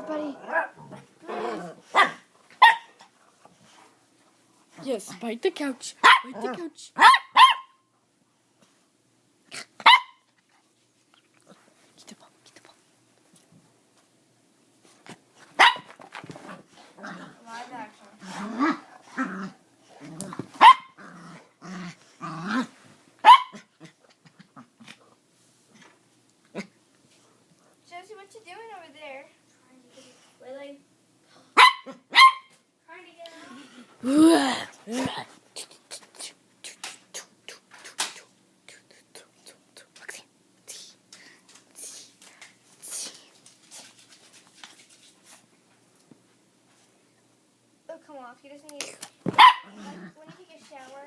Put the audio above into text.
buddy. Yes, bite the couch. Bite the couch. Get the ball. Get the ball. Live action. Josie, what you doing over there? Trying to get it. Lily? Trying to get it out. Oh, come off. He doesn't need... When you take a shower...